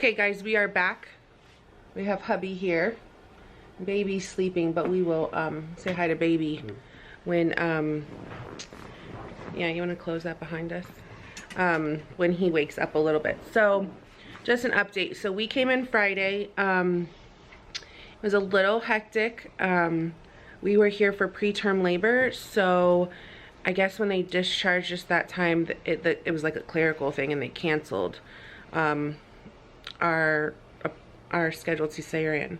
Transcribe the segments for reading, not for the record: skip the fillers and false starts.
Okay guys, we are back. We have hubby here. Baby's sleeping, but we will say hi to baby when yeah, you want to close that behind us? When he wakes up a little bit. So just an update. So we came in Friday. It was a little hectic. We were here for preterm labor, so I guess when they discharged us that time, it was like a clerical thing, and they canceled our scheduled cesarean.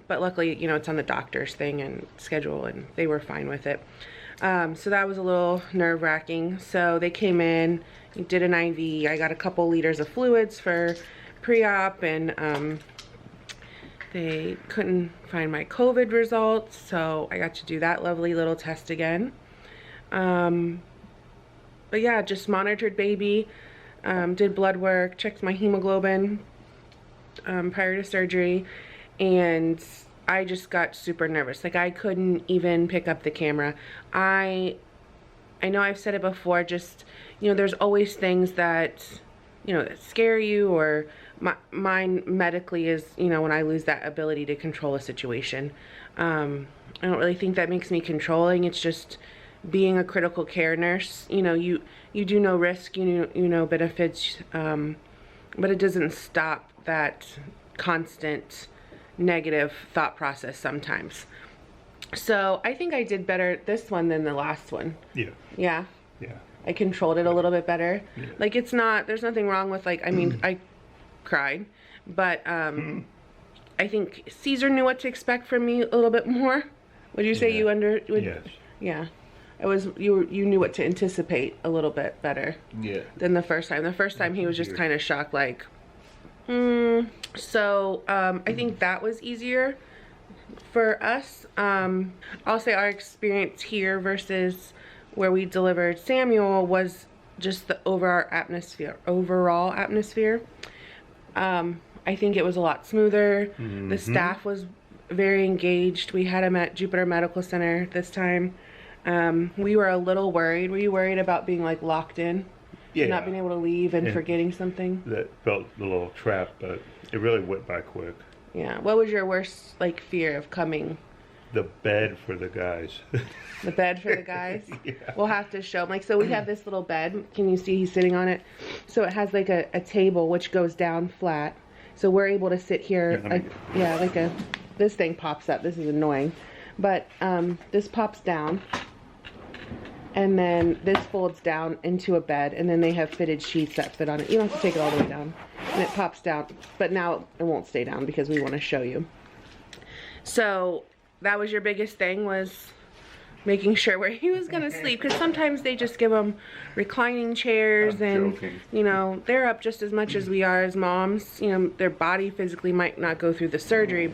But luckily, you know, it's on the doctor's thing and schedule, and they were fine with it. So that was a little nerve-wracking. So they came in, did an IV. I got a couple liters of fluids for pre-op, and they couldn't find my COVID results, so I got to do that lovely little test again. But yeah, just monitored baby, did blood work, checked my hemoglobin prior to surgery, and I just got super nervous. Like, I couldn't even pick up the camera. I know I've said it before, just, you know, there's always things that, you know, that scare you, or mine medically is, you know, when I lose that ability to control a situation. I don't really think that makes me controlling. It's just being a critical care nurse. You know, you do know risk, you know benefits, but it doesn't stop that constant negative thought process sometimes. So I think I did better this one than the last one. Yeah. Yeah? Yeah. I controlled it a little bit better. Yeah. Like, it's not, there's nothing wrong with, like, I mean, I cried, but I think Caesar knew what to expect from me a little bit more. Would you say you yes. Yeah. It was, you knew what to anticipate a little bit better. Yeah. Than the first time. The first time he was just kind of shocked, like, So I think that was easier for us. I'll say our experience here versus where we delivered Samuel was just the overall atmosphere. I think it was a lot smoother. The staff was very engaged. We had him at Jupiter Medical Center this time. We were a little worried. Were you worried about being, like, locked in? Yeah. Not being able to leave and forgetting something? That felt a little trapped, but it really went by quick. Yeah. What was your worst, like, fear of coming? The bed for the guys. The bed for the guys? Yeah. We'll have to show them. Like, so we have this little bed. Can you see he's sitting on it? So it has, like, a table which goes down flat. So we're able to sit here. This thing pops up. This is annoying. But this pops down. And then this folds down into a bed, and then they have fitted sheets that fit on it. You don't have to take it all the way down. And it pops down, but now it won't stay down because we want to show you. So that was your biggest thing, was making sure where he was going to sleep, because sometimes they just give them reclining chairs, and you know, they're up just as much as we are as moms. You know, their body physically might not go through the surgery,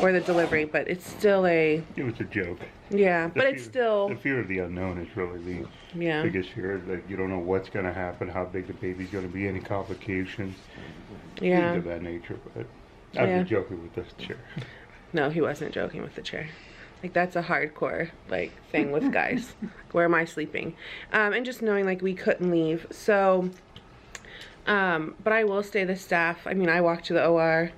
or the delivery, but it's still it was a joke. Yeah, but it's still... The fear of the unknown is really the biggest fear. That you don't know what's going to happen, how big the baby's going to be, any complications, things of that nature. But I was joking with this chair. No, he wasn't joking with the chair. Like, that's a hardcore, like, thing with guys. Where am I sleeping? And just knowing, like, we couldn't leave. So, but I will say the staff, I mean, I walked to the OR.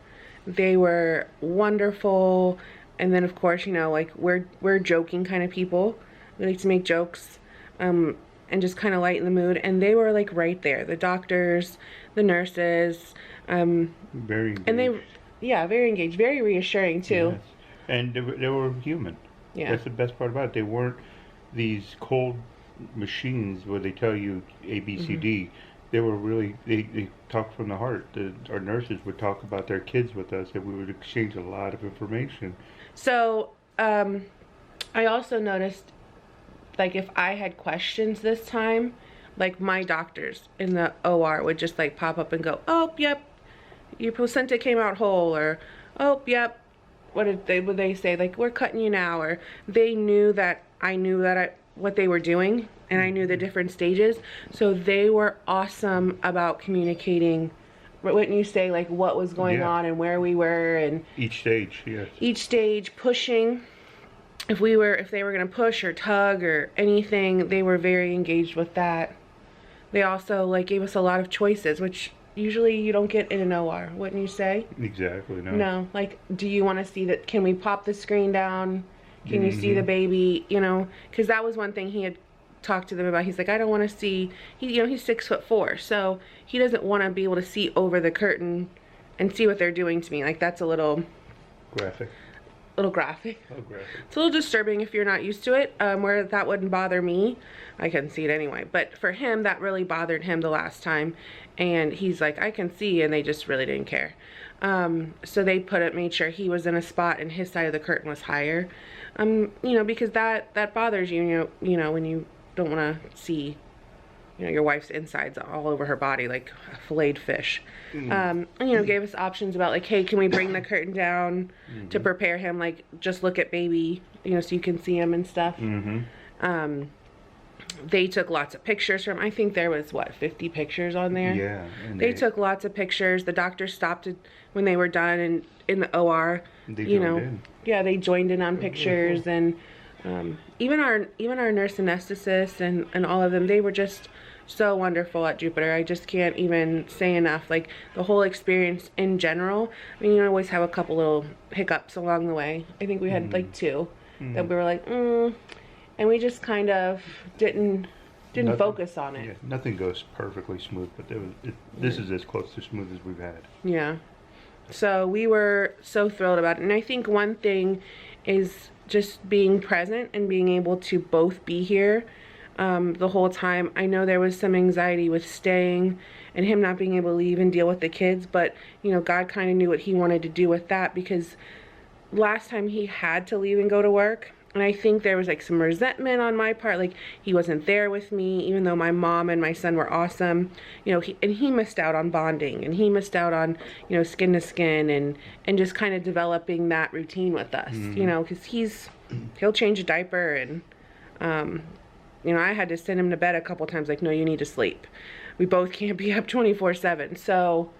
They were wonderful. And then, of course, you know, like, we're joking kind of people. We like to make jokes and just kind of lighten the mood. And they were, like, right there. The doctors, the nurses. Very engaged. And very engaged. Very reassuring, too. Yes. And they were human. Yeah. That's the best part about it. They weren't these cold machines where they tell you A, B, C, D. They were really, they talked from the heart. Our nurses would talk about their kids with us, and we would exchange a lot of information. So, I also noticed, like, if I had questions this time, like, my doctors in the OR would just, like, pop up and go, oh, yep, your placenta came out whole, or, oh, yep, would they say, like, we're cutting you now, or they knew that I knew what they were doing, and I knew the different stages, so they were awesome about communicating. Wouldn't you say, like, what was going on and where we were, and each stage, yes. Each stage, pushing. If they were going to push or tug or anything, they were very engaged with that. They also, like, gave us a lot of choices, which usually you don't get in an OR, wouldn't you say? Exactly. No. No. Like, do you want to see that? Can we pop the screen down? Can you see the baby? You know, because that was one thing he had talked to them about. He's like, I don't want to see. He's 6'4", so he doesn't want to be able to see over the curtain and see what they're doing to me. Like, that's a little graphic. Little graphic. Oh, graphic. It's a little disturbing if you're not used to it. Where that wouldn't bother me, I couldn't see it anyway. But for him, that really bothered him the last time, and he's like, I can see, and they just really didn't care. So they made sure he was in a spot and his side of the curtain was higher. You know, because that bothers you. You know when you don't want to see, you know, your wife's insides all over her body like a filleted fish. And, you know, gave us options about like, hey, can we bring the curtain down to prepare him? Like, just look at baby, you know, so you can see him and stuff. They took lots of pictures from, I think there was, what, 50 pictures on there? Yeah. And they took lots of pictures. The doctor stopped it when they were done, and in the OR, you know, yeah, they joined in on pictures. And even our nurse anesthetist and all of them, they were just so wonderful at Jupiter. I just can't even say enough. Like, the whole experience in general. I mean, you always have a couple little hiccups along the way. I think we had like 2 that we were like, and we just kind of didn't focus on it. Yeah, nothing goes perfectly smooth, but this is as close to smooth as we've had. Yeah. So we were so thrilled about it. And I think one thing is just being present and being able to both be here the whole time. I know there was some anxiety with staying and him not being able to leave and deal with the kids, but you know, God kind of knew what he wanted to do with that, because last time he had to leave and go to work, and I think there was like some resentment on my part, like he wasn't there with me, even though my mom and my son were awesome, you know, he missed out on bonding, and he missed out on, you know, skin to skin, and just kind of developing that routine with us, you know, because he'll change a diaper, and you know, I had to send him to bed a couple times, like, no, you need to sleep. We both can't be up 24/7. So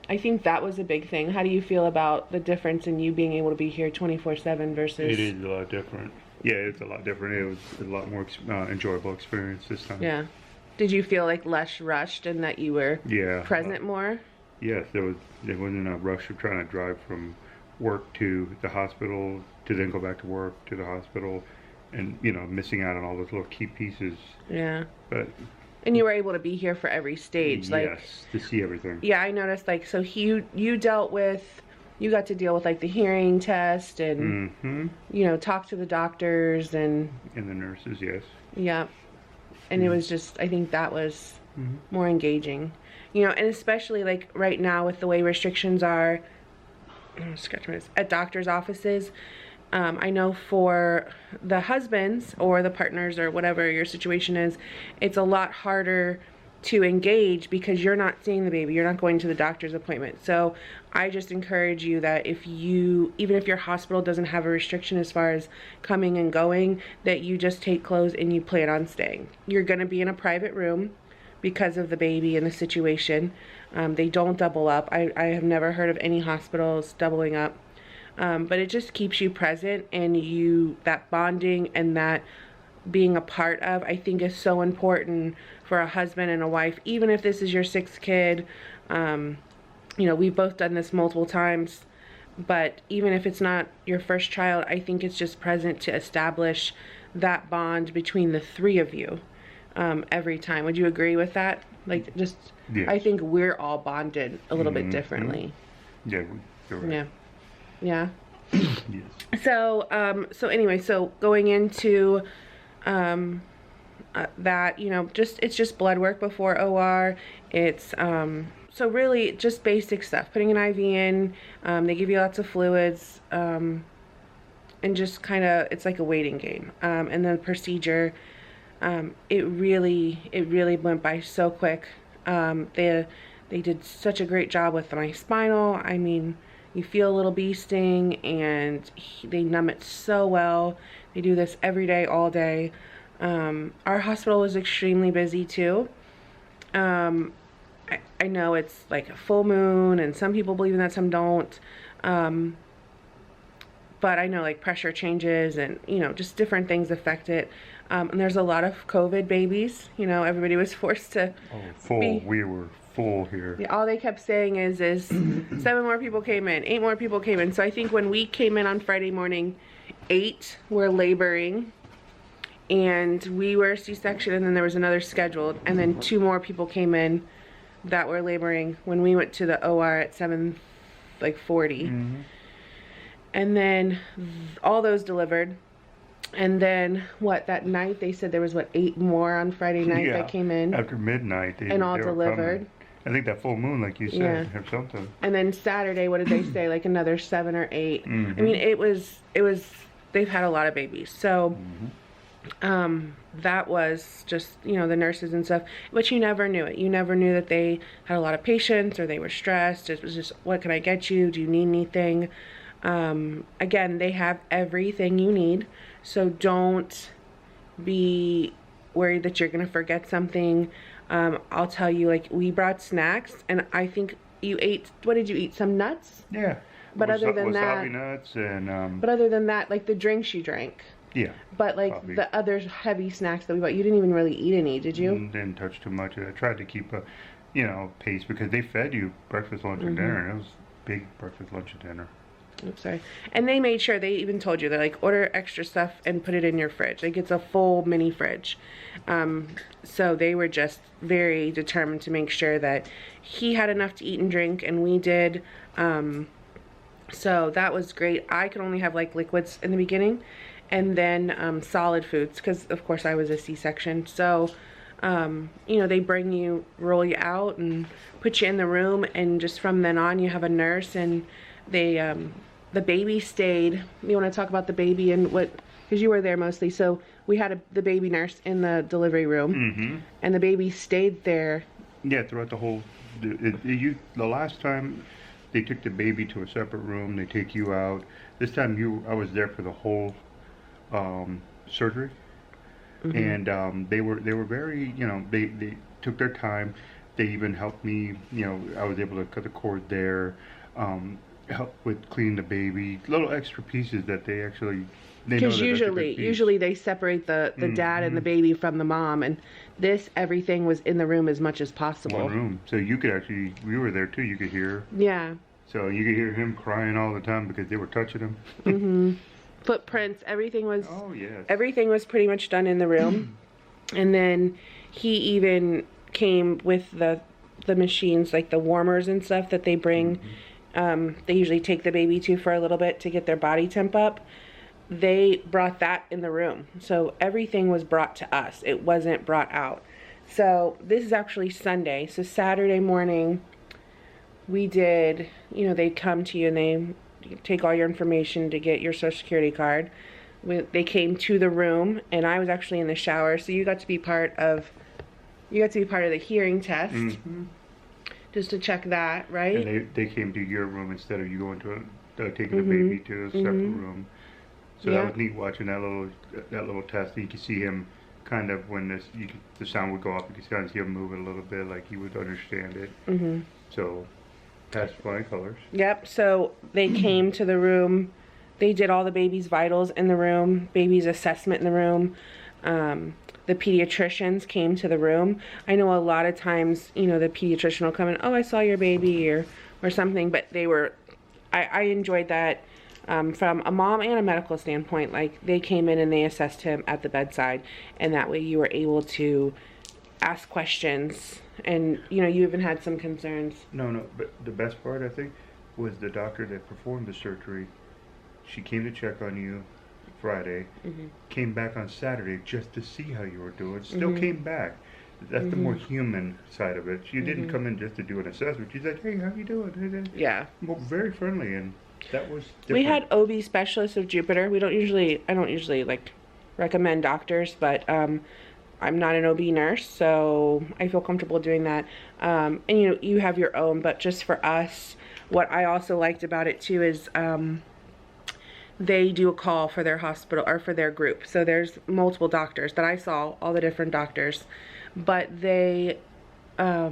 I think that was a big thing. How do you feel about the difference in you being able to be here 24/7 versus... It is a lot different. Yeah, it's a lot different. It was a lot more enjoyable experience this time. Yeah. Did you feel like less rushed and that you were present more? Yes, there wasn't a rush of trying to drive from work to the hospital to then go back to work to the hospital, and you know, missing out on all those little key pieces. Yeah. And you were able to be here for every stage, like, yes, to see everything. Yeah, I noticed, like, so you got to deal with like the hearing test and you know, talk to the doctors and the nurses, yes. Yeah. And it was just, I think that was more engaging, you know, and especially like right now with the way restrictions are at doctors' offices. I know for the husbands or the partners or whatever your situation is, it's a lot harder to engage because you're not seeing the baby, you're not going to the doctor's appointment. So I just encourage you that even if your hospital doesn't have a restriction as far as coming and going, that you just take clothes and you plan on staying. You're going to be in a private room because of the baby and the situation. They don't double up. I have never heard of any hospitals doubling up. But it just keeps you present, and that bonding and that being a part of, I think, is so important for a husband and a wife, even if this is your 6th kid. You know, we've both done this multiple times, but even if it's not your first child, I think it's just present to establish that bond between the 3 of you every time. Would you agree with that? Like, just, yes. I think we're all bonded a little bit differently. Yeah, you're right. Yeah. Yeah. Yes. So anyway, so going into that, you know, it's just blood work before OR. It's so really just basic stuff. Putting an IV in. They give you lots of fluids, and just kind of, it's like a waiting game. And then the procedure, it really went by so quick. They did such a great job with my spinal. I mean, you feel a little bee sting, and they numb it so well. They do this every day, all day. Our hospital was extremely busy too. I know it's like a full moon, and some people believe in that, some don't. but I know like pressure changes and, you know, just different things affect it. And there's a lot of COVID babies. You know, everybody was forced to We were full here. Yeah, all they kept saying is 7 more people came in, 8 more people came in. So I think when we came in on Friday morning, 8 were laboring, and we were C-section, and then there was another scheduled, and then 2 more people came in that were laboring when we went to the OR at 7:40. Mm-hmm. And then all those delivered. And then that night they said there was 8 more on Friday night that came in after midnight, and all delivered. I think that full moon, like you said, or something. And then Saturday, what did they say? Like another 7 or 8. Mm-hmm. I mean, it was. They've had a lot of babies, so that was just, you know, the nurses and stuff. But you never knew it. You never knew that they had a lot of patients or they were stressed. It was just, what can I get you? Do you need anything? Again, they have everything you need, so don't be worried that you're gonna forget something. I'll tell you, like, we brought snacks, and I think you ate, what did you eat? Some nuts? Yeah. But other than that, wasabi nuts and but other than that, like the drinks you drank. Yeah. But like coffee. The other heavy snacks that we bought, you didn't even really eat any, did you? Didn't touch too much. I tried to keep a, you know, pace because they fed you breakfast, lunch, and dinner. And it was big breakfast, lunch, and dinner. Oops, sorry. And they made sure, they even told you, they're like, order extra stuff and put it in your fridge. Like, it's a full mini fridge. So they were just very determined to make sure that he had enough to eat and drink, and we did. So that was great. I could only have like liquids in the beginning, and then solid foods, because of course I was a C-section. So you know, they roll you out and put you in the room, and just from then on you have a nurse, and they the baby stayed. You want to talk about the baby and what, because you were there mostly. So we had the baby nurse in the delivery room, and the baby stayed there. Yeah, throughout the whole. The last time they took the baby to a separate room, they take you out. This time I was there for the whole surgery, and they were very, you know, they took their time. They even helped me. You know, I was able to cut the cord there. Help with cleaning the baby, little extra pieces that they actually, because usually they separate the dad and the baby from the mom, and everything was in the room as much as possible. One room, so you could actually, we were there too, you could hear. Yeah. So you could hear him crying all the time because they were touching him. Footprints, everything was. Oh yes. Everything was pretty much done in the room, and then he even came with the machines, like the warmers and stuff that they bring. They usually take the baby to for a little bit to get their body temp up. They brought that in the room. So everything was brought to us. It wasn't brought out. So this is actually Sunday. So Saturday morning, we did, you know, they come to you and they take all your information to get your Social Security card. They came to the room, and I was actually in the shower. So you got to be part of the hearing test. Just to check that, right? And they came to your room instead of you going to taking the baby to a separate room. So that was neat watching that little test. You could see him kind of when the sound would go up. You could kind of see him moving a little bit, like he would understand it. So that's flying colors. Yep. So they came to the room. They did all the baby's vitals in the room, baby's assessment in the room. The pediatricians came to the room. I know a lot of times, you know, the pediatrician will come in, oh, I saw your baby or something, but I enjoyed that from a mom and a medical standpoint. Like, they came in and they assessed him at the bedside, and that way you were able to ask questions, and, you know, you even had some concerns. No, but the best part, I think, was the doctor that performed the surgery. She came to check on you Friday, came back on Saturday just to see how you were doing, still came back. That's the more human side of it. She didn't come in just to do an assessment. She's like, hey, how you doing? Yeah. Well, very friendly, and that was different. We had OB specialists of Jupiter. I don't usually like recommend doctors, but I'm not an OB nurse, so I feel comfortable doing that. And you know, you have your own, but just for us, what I also liked about it too is they do a call for their hospital or for their group. So there's multiple doctors that I saw, all the different doctors, but they are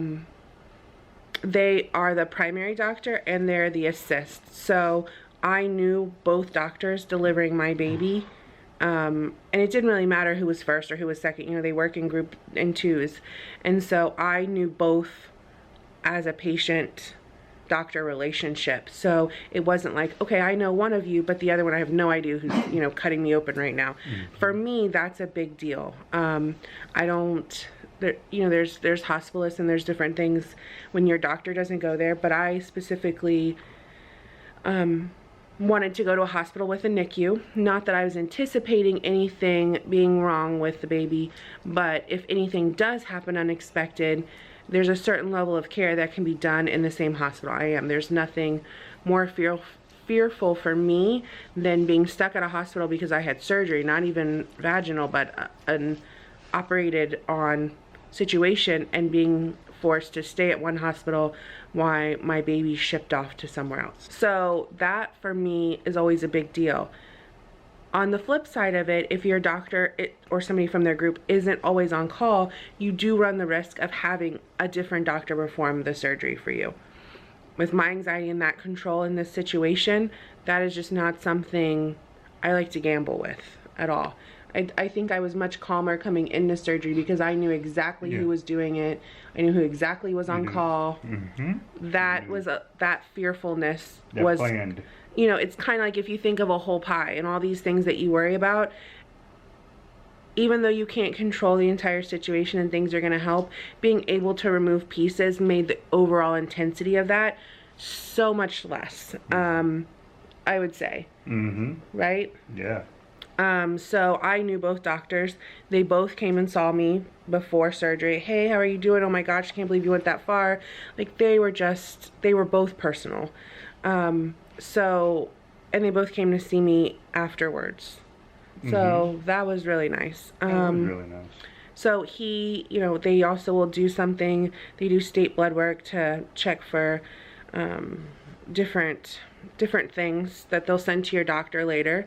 the primary doctor and they're the assist. So I knew both doctors delivering my baby. And it didn't really matter who was first or who was second. You know, they work in group in twos. And so I knew both as a patient-doctor relationship. So it wasn't like, okay, I know one of you, but the other one I have no idea who's, you know, cutting me open right now. For me, that's a big deal. I don't... There, you know, there's hospitalists and there's different things when your doctor doesn't go there, but I specifically wanted to go to a hospital with a NICU. Not that I was anticipating anything being wrong with the baby, but if anything does happen unexpected, there's a certain level of care that can be done in the same hospital I am. There's nothing more fearful for me than being stuck at a hospital because I had surgery, not even vaginal, but an operated on situation, and being forced to stay at one hospital while my baby shipped off to somewhere else. So that for me is always a big deal. On the flip side of it, if your doctor or somebody from their group isn't always on call, you do run the risk of having a different doctor perform the surgery for you. With my anxiety and that control in this situation, that is just not something I like to gamble with at all. I think I was much calmer coming into surgery because I knew exactly who was doing it. I knew who exactly was on call. That was that fearfulness was planned. You know, it's kind of like if you think of a whole pie and all these things that you worry about, even though you can't control the entire situation and things are going to help, being able to remove pieces made the overall intensity of that so much less, I would say. Right? Yeah. So I knew both doctors. They both came and saw me before surgery. Hey, how are you doing? Oh my gosh, I can't believe you went that far. Like, they were both personal. So, and they both came to see me afterwards. So that was really nice. That was really nice. So he, you know, they also will do something. They do state blood work to check for different things that they'll send to your doctor later.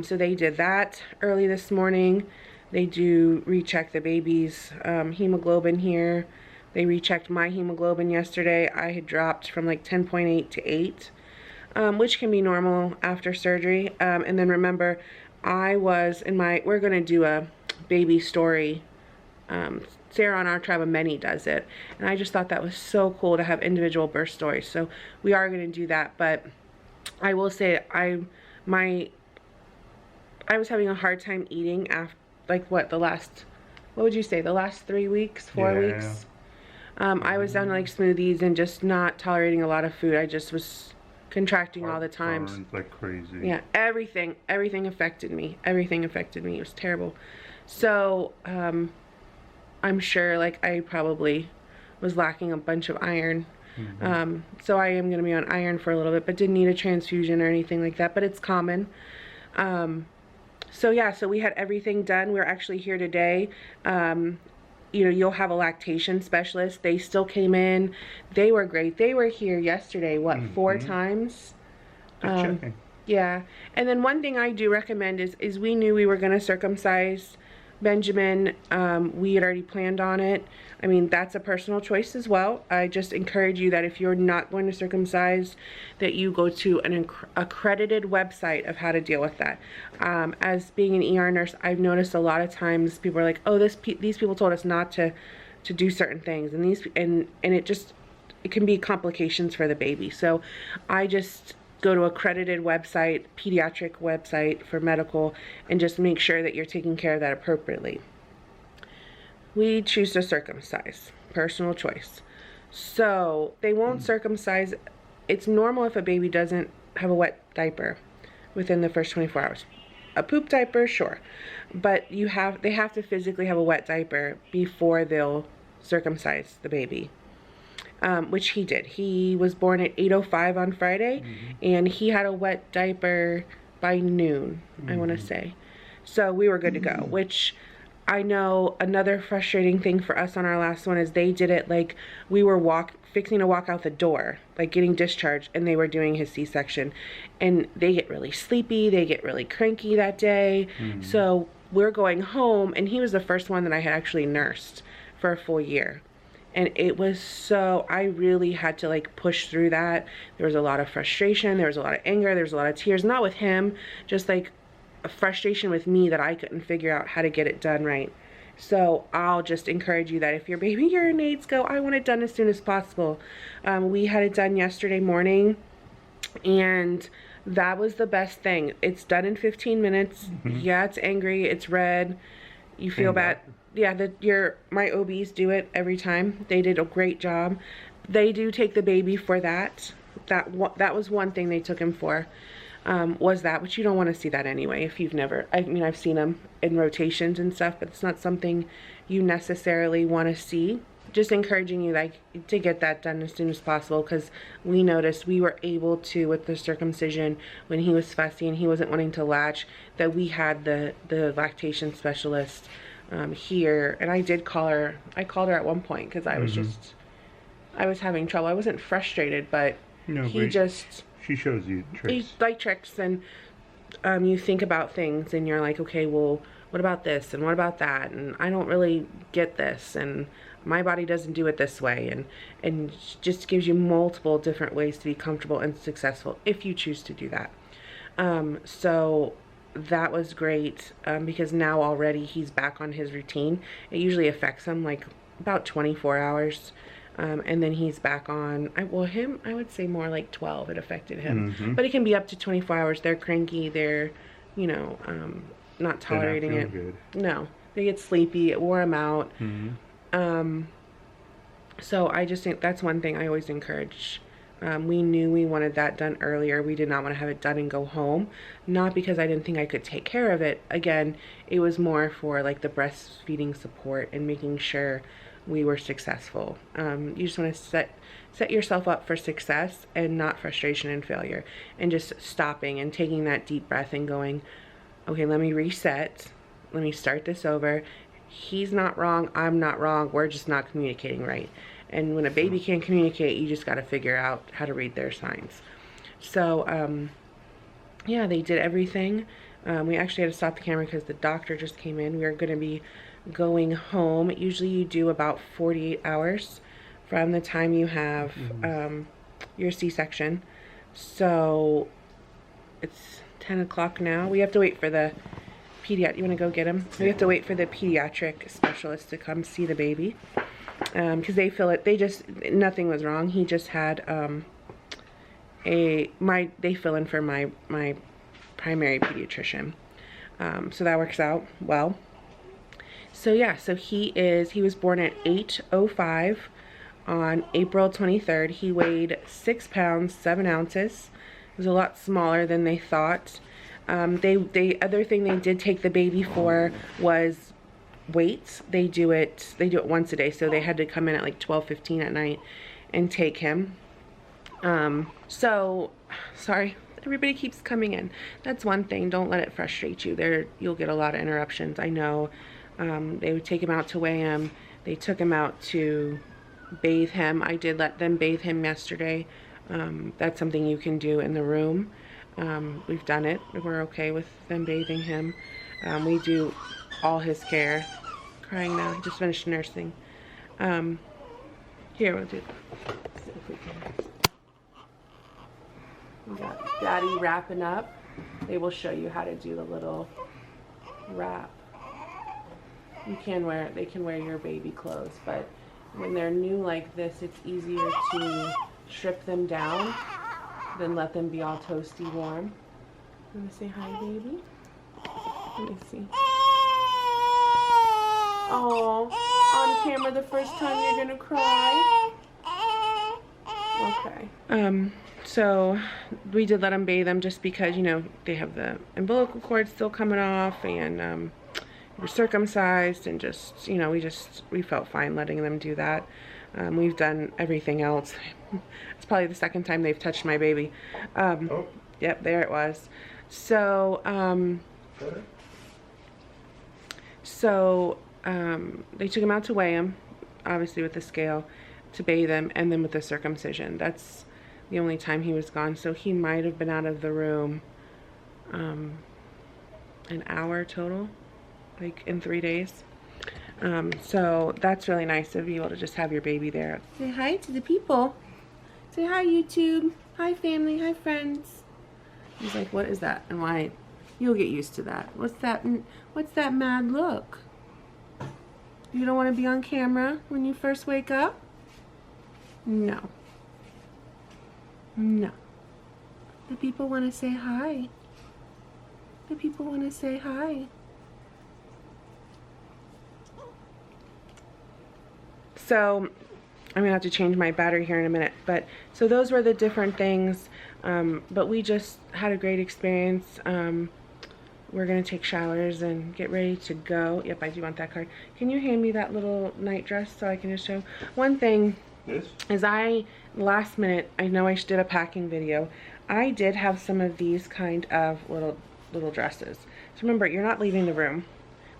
So they did that early this morning. They do recheck the baby's hemoglobin here. They rechecked my hemoglobin yesterday. I had dropped from like 10.8 to 8, which can be normal after surgery. And then remember, I was in we're going to do a baby story. Sarah on our tribe of many does it, and I just thought that was so cool to have individual birth stories. So we are going to do that, but I will say I was having a hard time eating after, like, what would you say, the last 3 weeks, 4 weeks? I was down to like smoothies and just not tolerating a lot of food. I just was contracting all the times. Like crazy. Yeah, everything affected me. Everything affected me. It was terrible. So, I'm sure, like, I probably was lacking a bunch of iron. So I am going to be on iron for a little bit, but didn't need a transfusion or anything like that, but it's common. So yeah, so we had everything done. We're actually here today. You know, you'll have a lactation specialist. They still came in. They were great. They were here yesterday, what, 4 times? Yeah. And then one thing I do recommend is we knew we were going to circumcise Benjamin. We had already planned on it. I mean, that's a personal choice as well. I just encourage you that if you're not going to circumcise, that you go to an accredited website of how to deal with that. As being an ER nurse, I've noticed a lot of times people are like, oh, these people told us not to do certain things, and it can be complications for the baby. So I just go to accredited website, pediatric website for medical, and just make sure that you're taking care of that appropriately. We choose to circumcise, personal choice. So they won't circumcise. It's normal if a baby doesn't have a wet diaper within the first 24 hours. A poop diaper, sure, but they have to physically have a wet diaper before they'll circumcise the baby. Which he did. He was born at 8:05 on Friday, and he had a wet diaper by noon, I want to say. So we were good to go, which I know another frustrating thing for us on our last one is they did it like we were fixing to walk out the door, like getting discharged, and they were doing his C-section. And they get really sleepy, they get really cranky that day. So we're going home, and he was the first one that I had actually nursed for a full year. And it was so, I really had to like push through that. There was a lot of frustration, there was a lot of anger, there was a lot of tears, not with him, just like a frustration with me that I couldn't figure out how to get it done right. So I'll just encourage you that if your baby urinates, go, I want it done as soon as possible. We had it done yesterday morning, and that was the best thing. It's done in 15 minutes. Yeah, it's angry, it's red, you feel bad. Yeah, my OBs do it every time. They did a great job. They do take the baby for that. That was one thing they took him for, was that, but you don't want to see that anyway if you've never, I mean, I've seen them in rotations and stuff, but it's not something you necessarily want to see. Just encouraging you like to get that done as soon as possible, because we noticed we were able to, with the circumcision, when he was fussy and he wasn't wanting to latch, that we had the lactation specialist here, and I did call her. I called her at one point because I was I was having trouble. I wasn't frustrated, but she shows you tricks. He like tricks, and you think about things and you're like, okay, well, what about this and what about that, and I don't really get this, and my body doesn't do it this way, and just gives you multiple different ways to be comfortable and successful if you choose to do that. So that was great, because now already he's back on his routine. It usually affects him like about 24 hours, and then he's back on, I would say more like 12 it affected him, but it can be up to 24 hours. They're cranky, they're, you know, not tolerating it. Good. No, they get sleepy, it wore them out. So I just think that's one thing I always encourage. We knew we wanted that done earlier. We did not want to have it done and go home. Not because I didn't think I could take care of it. Again, it was more for like the breastfeeding support and making sure we were successful. You just want to set yourself up for success and not frustration and failure. And just stopping and taking that deep breath and going, okay, let me reset. Let me start this over. He's not wrong, I'm not wrong, we're just not communicating right. And when a baby can't communicate, you just got to figure out how to read their signs. So yeah, they did everything. We actually had to stop the camera because the doctor just came in. We are going to be going home. Usually you do about 48 hours from the time you have your C-section. So it's 10 o'clock now. We have to wait for the pediatric. You want to go get him? We have to wait for the pediatric specialist to come see the baby, because they feel it. They just, nothing was wrong. He just had they fill in for my primary pediatrician, so that works out well. So yeah, so he was born at 8:05 on April 23rd. He weighed 6 pounds 7 ounces. It was a lot smaller than they thought. The other thing they did take the baby for was weights. They do it once a day, so they had to come in at like 12:15 at night and take him. So sorry, everybody keeps coming in. That's one thing. Don't let it frustrate you. You'll get a lot of interruptions. I know. They would take him out to weigh him. They took him out to bathe him. I did let them bathe him yesterday. That's something you can do in the room. We've done it. We're okay with them bathing him. We do all his care. Crying now. He just finished nursing. Here, we'll do. Let's see if we can. We got Daddy wrapping up. They will show you how to do the little wrap. They can wear your baby clothes, but when they're new like this, it's easier to strip them down than let them be all toasty warm. You want to say hi, baby? Let me see. Oh, on camera the first time you're gonna cry? Okay. So we did let them bathe them just because, you know, they have the umbilical cord still coming off, and were circumcised, and just, you know, we felt fine letting them do that. We've done everything else. It's probably the second time they've touched my baby. Yep, there it was. So they took him out to weigh him, obviously with the scale, to bathe him, and then with the circumcision. That's the only time he was gone. So he might have been out of the room an hour total, like in 3 days. So that's really nice to be able to just have your baby there. Say hi to the people. Say hi, YouTube. Hi, family. Hi, friends. He's like, what is that? And why? You'll get used to that. What's that? What's that mad look? You don't want to be on camera when you first wake up? No. No. The people want to say hi. The people want to say hi. So I'm gonna have to change my battery here in a minute, but so those were the different things, but we just had a great experience. We're gonna take showers and get ready to go. Yep, I do want that card. Can you hand me that little night dress so I can just show? One thing is last minute, I know I did a packing video. I did have some of these kind of little dresses. So remember, you're not leaving the room.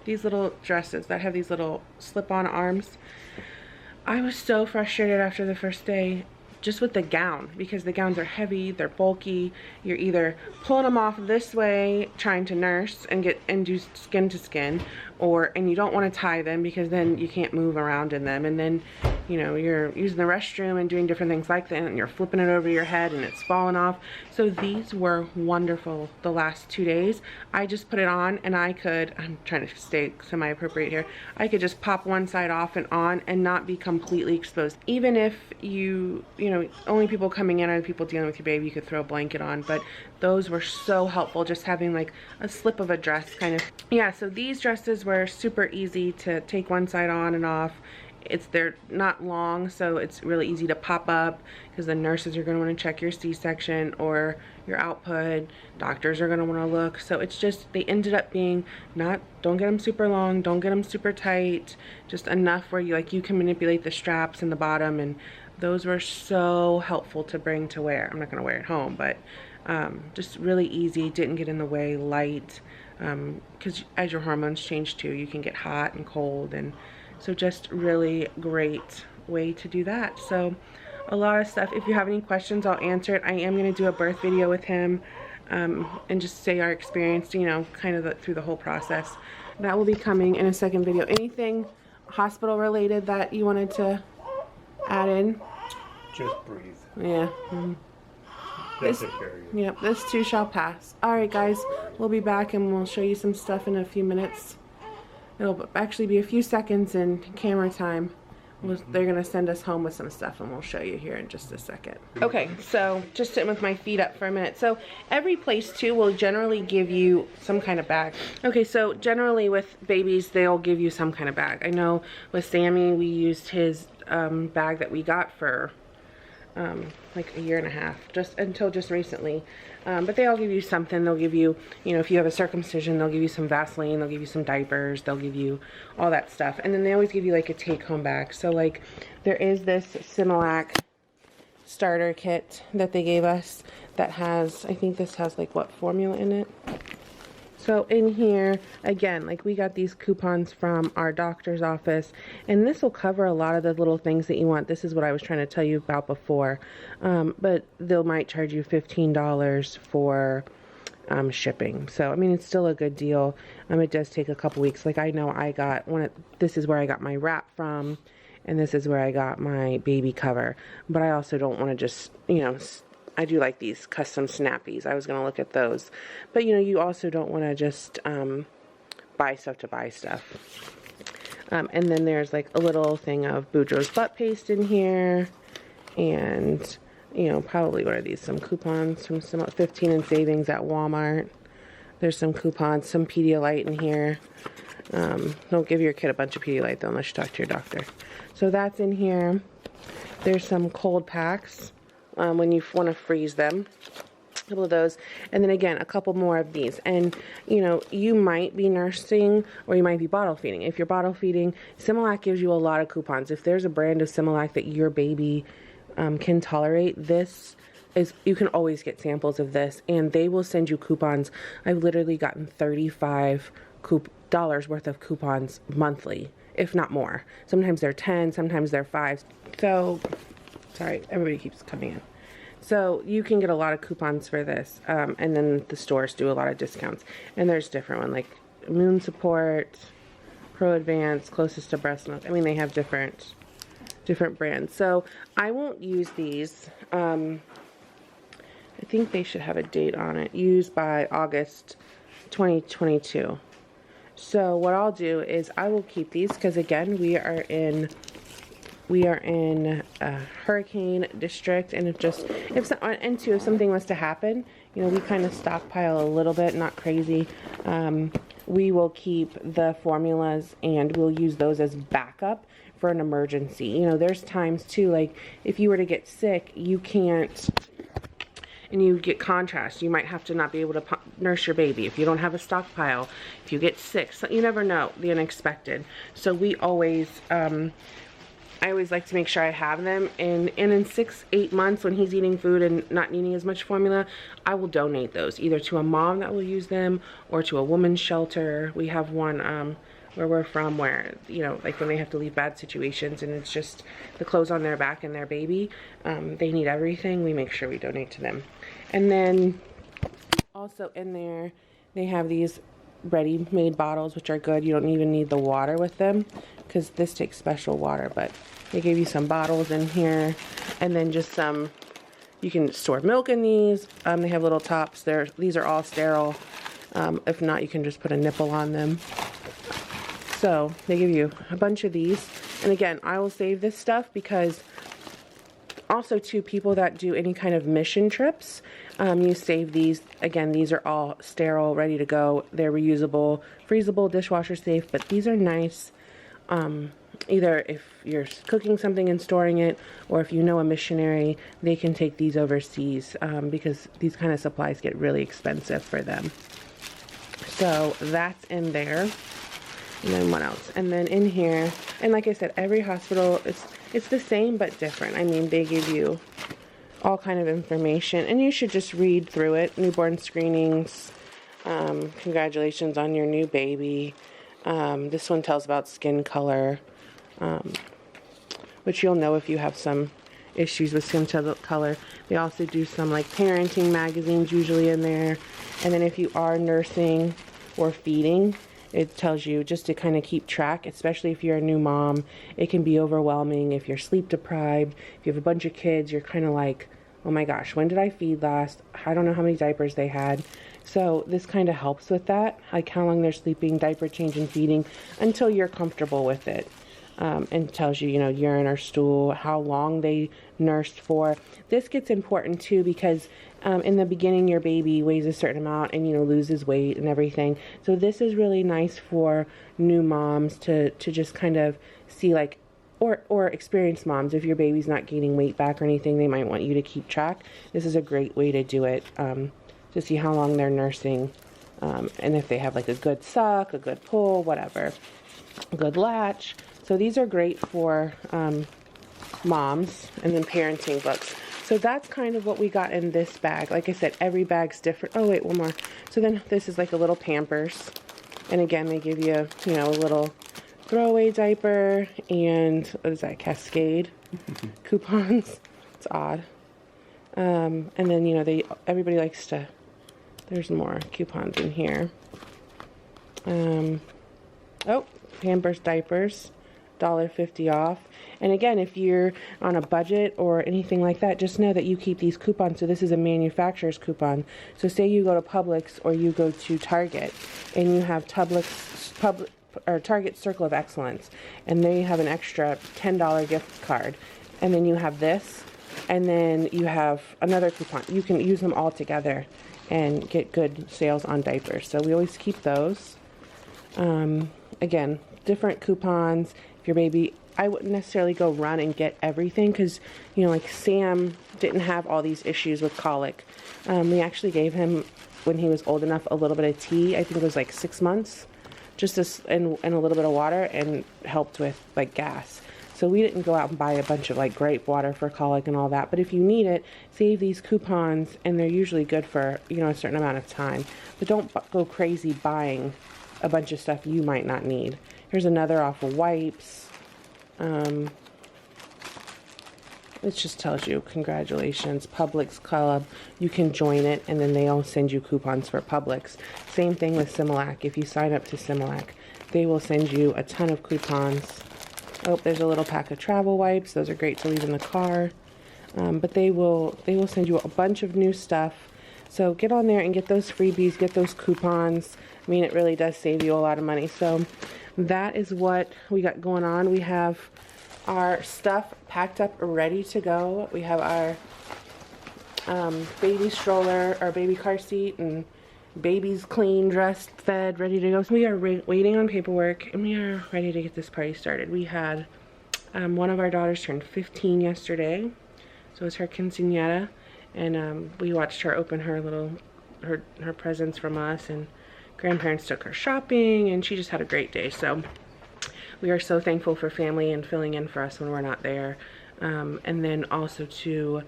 These little dresses that have these little slip-on arms. I was so frustrated after the first day just with the gown, because the gowns are heavy, they're bulky. You're either pulling them off this way trying to nurse and do skin to skin, and you don't want to tie them because then you can't move around in them, and then you know you're using the restroom and doing different things like that, and you're flipping it over your head and it's falling off. So these were wonderful the last 2 days. I just put it on and I'm trying to stay semi-appropriate here, I could just pop one side off and on and not be completely exposed. Even if you know, only people coming in are the people dealing with your baby, you could throw a blanket on, but those were so helpful, just having like a slip of a dress kind of. Yeah, so these dresses were super easy to take one side on and off. They're not long, so it's really easy to pop up, because the nurses are going to want to check your C-section or your output. Doctors are going to want to look. So it's just, they ended up being don't get them super long, don't get them super tight, just enough where you can manipulate the straps in the bottom, and those were so helpful to bring to wear. I'm not going to wear it home, but just really easy, didn't get in the way, light, because as your hormones change too, you can get hot and cold, and so just really great way to do that. So a lot of stuff. If you have any questions, I'll answer it. I am going to do a birth video with him, and just say our experience, you know, kind of through the whole process. That will be coming in a second video. Anything hospital related that you wanted to add in? Just breathe. Yeah. Yep, this too shall pass. Alright guys, we'll be back and we'll show you some stuff in a few minutes. It'll actually be a few seconds in camera time. They're going to send us home with some stuff, and we'll show you here in just a second. Okay, so just sitting with my feet up for a minute. So every place too will generally give you some kind of bag. Okay, so generally with babies, they'll give you some kind of bag. I know with Sammy, we used his bag that we got for like a year and a half, just until recently. But they all give you something. They'll give you, you know, if you have a circumcision, they'll give you some Vaseline, they'll give you some diapers, they'll give you all that stuff. And then they always give you like a take-home bag. So like there is this Similac starter kit that they gave us that has, I think this has like what formula in it. So in here, again, like we got these coupons from our doctor's office, and this will cover a lot of the little things that you want. This is what I was trying to tell you about before, but they might charge you $15 for shipping. So, I mean, it's still a good deal. It does take a couple weeks. Like I know I got this is where I got my wrap from, and this is where I got my baby cover. But I also don't want to just, you know, I do like these custom snappies. I was going to look at those. But, you know, you also don't want to just buy stuff to buy stuff. And then there's like a little thing of Boudreaux's butt paste in here. And, you know, probably, what are these? Some coupons from some 15 in savings at Walmart. There's some coupons, some Pedialyte in here. Don't give your kid a bunch of Pedialyte though unless you talk to your doctor. So that's in here. There's some cold packs. When you want to freeze them, a couple of those, and then again a couple more of these. And you know, you might be nursing or you might be bottle feeding. If you're bottle feeding, Similac gives you a lot of coupons. If there's a brand of Similac that your baby can tolerate, you can always get samples of this, and they will send you coupons. I've literally gotten $35 worth of coupons monthly, if not more. Sometimes they're 10, sometimes they're 5. So sorry, everybody keeps coming in. So you can get a lot of coupons for this, and then the stores do a lot of discounts. And there's different ones like immune support, Pro Advanced, closest to breast milk. I mean, they have different brands. So I won't use these. I think they should have a date on it. Used by August 2022. So what I'll do is I will keep these because again we are in a hurricane district, and if something was to happen, you know, we kind of stockpile a little bit, not crazy. We will keep the formulas and we'll use those as backup for an emergency. You know, there's times too, like if you were to get sick, you can't, and you get contrast, you might have to not be able to nurse your baby if you don't have a stockpile. If you get sick, so you never know the unexpected. So we always, I always like to make sure I have them, and in 6-8 months when he's eating food and not needing as much formula, I will donate those either to a mom that will use them or to a woman's shelter. We have one where we're from where, you know, like when they have to leave bad situations and it's just the clothes on their back and their baby, they need everything, we make sure we donate to them. And then also in there they have these ready-made bottles, which are good. You don't even need the water with them because this takes special water, but they give you some bottles in here, and then just some, you can store milk in these. They have little tops. These are all sterile. If not, you can just put a nipple on them. So they give you a bunch of these, and again, I will save this stuff because also to people that do any kind of mission trips, you save these. Again, these are all sterile, ready to go. They're reusable, freezable, dishwasher safe, but these are nice. Either if you're cooking something and storing it, or if you know a missionary, they can take these overseas because these kind of supplies get really expensive for them. So that's in there. And then what else? And then in here, and like I said, every hospital, it's the same but different. I mean, they give you all kind of information, and you should just read through it. Newborn screenings, congratulations on your new baby. This one tells about skin color, which you'll know if you have some issues with skin color. They also do some like parenting magazines usually in there. And then if you are nursing or feeding, it tells you just to kind of keep track, especially if you're a new mom. It can be overwhelming if you're sleep deprived. If you have a bunch of kids, you're kind of like, oh my gosh, when did I feed last? I don't know how many diapers they had. So this kind of helps with that, like how long they're sleeping, diaper change and feeding, until you're comfortable with it. And tells you, you know, urine or stool, how long they nursed for. This gets important too because in the beginning your baby weighs a certain amount and, you know, loses weight and everything. So this is really nice for new moms to just kind of see, like, or experienced moms. If your baby's not gaining weight back or anything, they might want you to keep track. This is a great way to do it, to see how long they're nursing, and if they have like a good suck, a good pull, whatever, a good latch. So these are great for moms, and then parenting books. So that's kind of what we got in this bag. Like I said, every bag's different. Oh wait, one more. So then this is like a little Pampers. And again, they give you, you know, a little throwaway diaper and, what is that, Cascade coupons. It's odd. And then, you know, everybody likes to, there's more coupons in here. Oh, Pampers diapers. $1.50 off. And again, if you're on a budget or anything like that, just know that you keep these coupons. So this is a manufacturer's coupon. So say you go to Publix or you go to Target and you have Target Circle of Excellence, and they have an extra $10 gift card, and then you have this, and then you have another coupon. You can use them all together and get good sales on diapers. So we always keep those. Again, different coupons. If your baby, I wouldn't necessarily go run and get everything because, you know, like Sam didn't have all these issues with colic. We actually gave him, when he was old enough, a little bit of tea. I think it was like 6 months, just and a little bit of water, and helped with like gas. So we didn't go out and buy a bunch of like grape water for colic and all that. But if you need it, save these coupons, and they're usually good for, you know, a certain amount of time. But don't go crazy buying a bunch of stuff you might not need. Here's another off of wipes. It just tells you, congratulations, Publix Club. You can join it, and then they all send you coupons for Publix. Same thing with Similac. If you sign up to Similac, they will send you a ton of coupons. Oh, there's a little pack of travel wipes. Those are great to leave in the car. But they will send you a bunch of new stuff. So get on there and get those freebies, get those coupons. I mean, it really does save you a lot of money. So that is what we got going on. We have our stuff packed up, ready to go. We have our baby stroller, our baby car seat, and baby's clean, dressed, fed, ready to go. So we are waiting on paperwork, and we are ready to get this party started. We had one of our daughters turned 15 yesterday, so it's her quinceañera, and we watched her open her presents from us, and grandparents took her shopping, and she just had a great day. So we are so thankful for family and filling in for us when we're not there. And then also to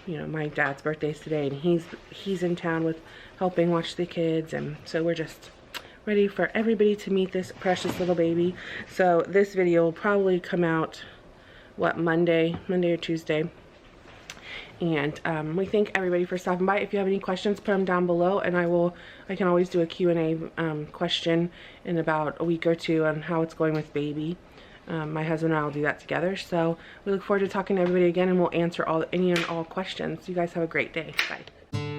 you know, my dad's birthday's today, and he's in town with helping watch the kids, and so we're just ready for everybody to meet this precious little baby. So this video will probably come out, what, Monday or Tuesday. And we thank everybody for stopping by. If you have any questions, put them down below, and I can always do a Q&A question in about a week or two on how it's going with baby. My husband and I will do that together. So we look forward to talking to everybody again, and we'll answer any and all questions. You guys have a great day. Bye.